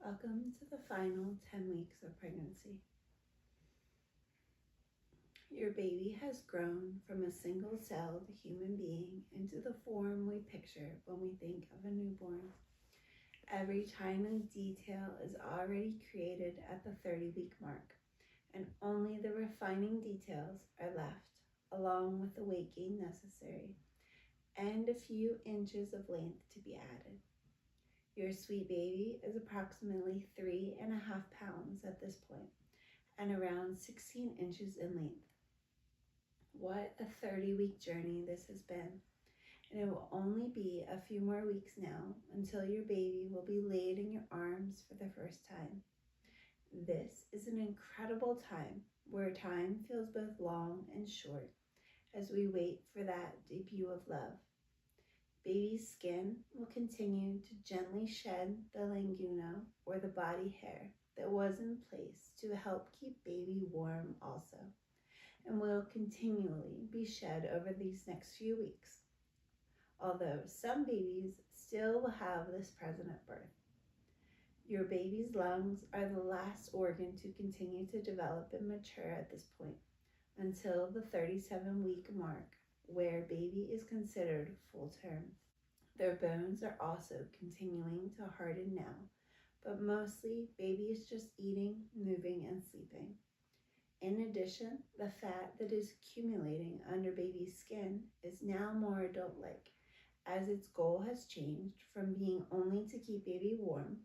Welcome to the final 10 weeks of pregnancy. Your baby has grown from a single-celled human being into the form we picture when we think of a newborn. Every tiny detail is already created at the 30-week mark, and only the refining details are left, along with the weight gain necessary, and a few inches of length to be added. Your sweet baby is approximately 3.5 pounds at this point and around 16 inches in length. What a 30-week journey this has been, and it will only be a few more weeks now until your baby will be laid in your arms for the first time. This is an incredible time where time feels both long and short as we wait for that debut of love. Baby's skin will continue to gently shed the languno, or the body hair, that was in place to help keep baby warm also, and will continually be shed over these next few weeks, although some babies still will have this present at birth. Your baby's lungs are the last organ to continue to develop and mature at this point until the 37-week mark, where baby is considered full term. Their bones are also continuing to harden now, but mostly baby is just eating, moving, and sleeping. In addition, the fat that is accumulating under baby's skin is now more adult-like, as its goal has changed from being only to keep baby warm,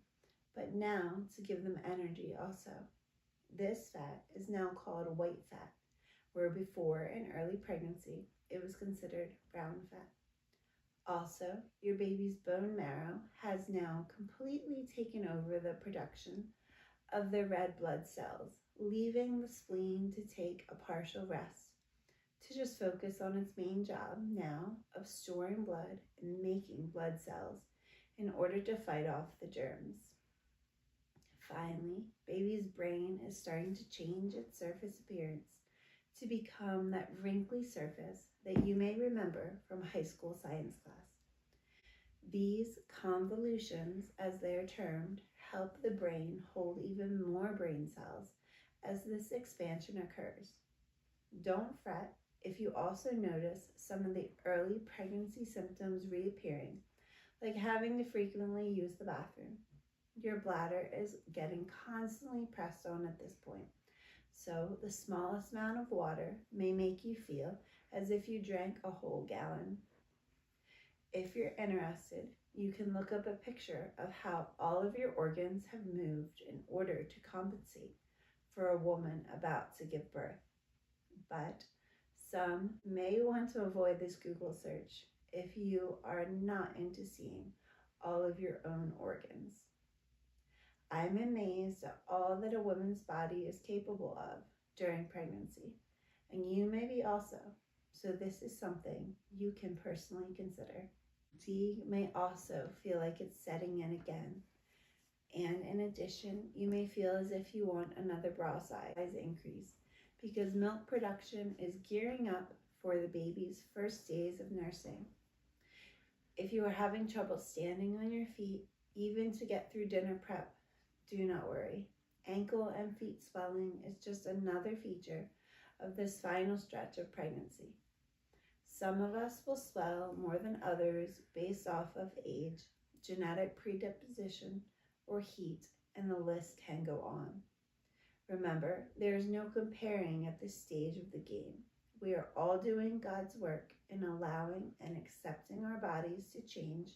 but now to give them energy also. This fat is now called white fat, where before in early pregnancy it was considered brown fat. Also, your baby's bone marrow has now completely taken over the production of the red blood cells, leaving the spleen to take a partial rest, to just focus on its main job now of storing blood and making blood cells in order to fight off the germs. Finally, baby's brain is starting to change its surface appearance to become that wrinkly surface that you may remember from high school science class. These convolutions, as they are termed, help the brain hold even more brain cells as this expansion occurs. Don't fret if you also notice some of the early pregnancy symptoms reappearing, like having to frequently use the bathroom. Your bladder is getting constantly pressed on at this point, so the smallest amount of water may make you feel as if you drank a whole gallon. If you're interested, you can look up a picture of how all of your organs have moved in order to compensate for a woman about to give birth. But some may want to avoid this Google search if you are not into seeing all of your own organs. I'm amazed at all that a woman's body is capable of during pregnancy, and you may be also, so this is something you can personally consider. Fatigue may also feel like it's setting in again, and in addition, you may feel as if you want another bra size increase because milk production is gearing up for the baby's first days of nursing. If you are having trouble standing on your feet, even to get through dinner prep, do not worry. Ankle and feet swelling is just another feature of this final stretch of pregnancy. Some of us will swell more than others based off of age, genetic predisposition, or heat, and the list can go on. Remember, there is no comparing at this stage of the game. We are all doing God's work in allowing and accepting our bodies to change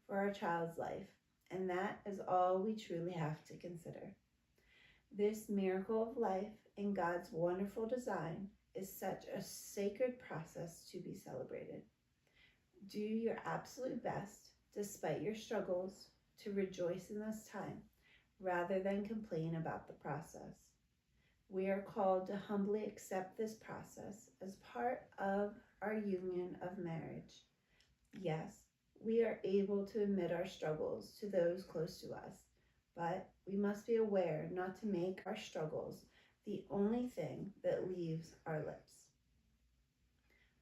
for our child's life, and that is all we truly have to consider. This miracle of life in God's wonderful design is such a sacred process to be celebrated. Do your absolute best, despite your struggles, to rejoice in this time, rather than complain about the process. We are called to humbly accept this process as part of our union of marriage. Yes, we are able to admit our struggles to those close to us, but we must be aware not to make our struggles the only thing that leaves our lips.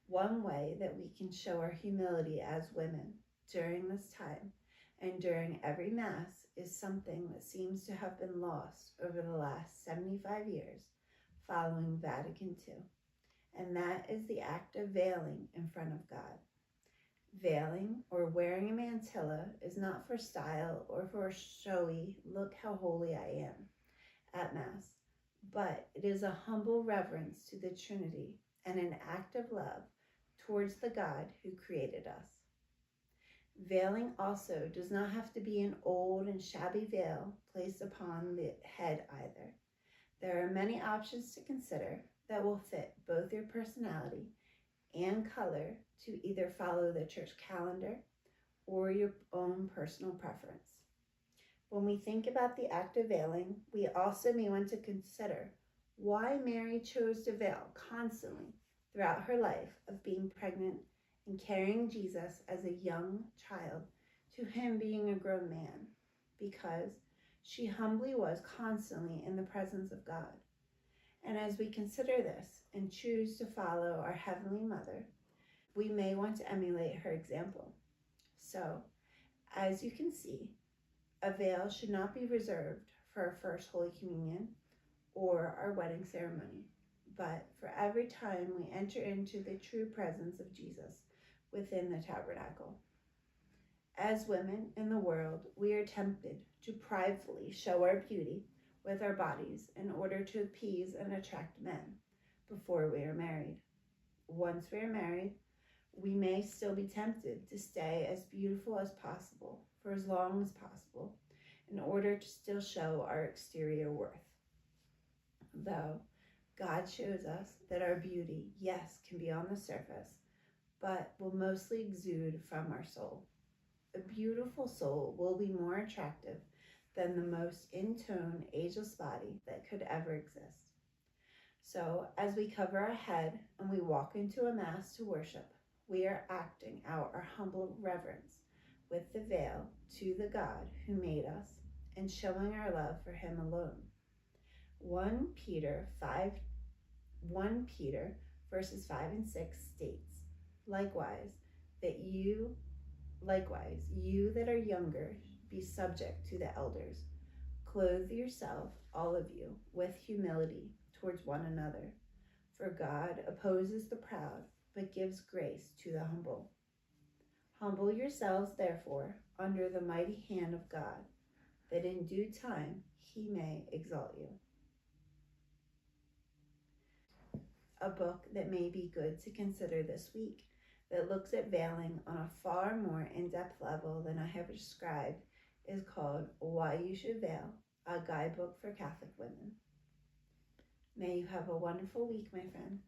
One way that we can show our humility as women during this time and during every Mass is something that seems to have been lost over the last 75 years following Vatican II, and that is the act of veiling in front of God. Veiling, or wearing a mantilla, is not for style or for a showy, look how holy I am, at Mass, but it is a humble reverence to the Trinity and an act of love towards the God who created us. Veiling also does not have to be an old and shabby veil placed upon the head either. There are many options to consider that will fit both your personality and color to either follow the church calendar or your own personal preference. When we think about the act of veiling, we also may want to consider why Mary chose to veil constantly throughout her life of being pregnant and carrying Jesus as a young child to him being a grown man, because she humbly was constantly in the presence of God. And as we consider this and choose to follow our Heavenly Mother, we may want to emulate her example. So, as you can see, a veil should not be reserved for our First Holy Communion or our wedding ceremony, but for every time we enter into the true presence of Jesus within the tabernacle. As women in the world, we are tempted to pridefully show our beauty with our bodies in order to appease and attract men before we are married. Once we are married, we may still be tempted to stay as beautiful as possible for as long as possible in order to still show our exterior worth. Though God shows us that our beauty, yes, can be on the surface, but will mostly exude from our soul. A beautiful soul will be more attractive than the most in-tone, ageless body that could ever exist. So, as we cover our head and we walk into a Mass to worship, we are acting out our humble reverence with the veil to the God who made us and showing our love for him alone. 1 Peter verses 5 and 6 states, Likewise, you that are younger, be subject to the elders. Clothe yourself, all of you, with humility towards one another. For God opposes the proud, but gives grace to the humble. Humble yourselves, therefore, under the mighty hand of God, that in due time he may exalt you. A book that may be good to consider this week that looks at veiling on a far more in-depth level than I have described is called Why You Should Veil, a guidebook for Catholic women. May you have a wonderful week, my friend.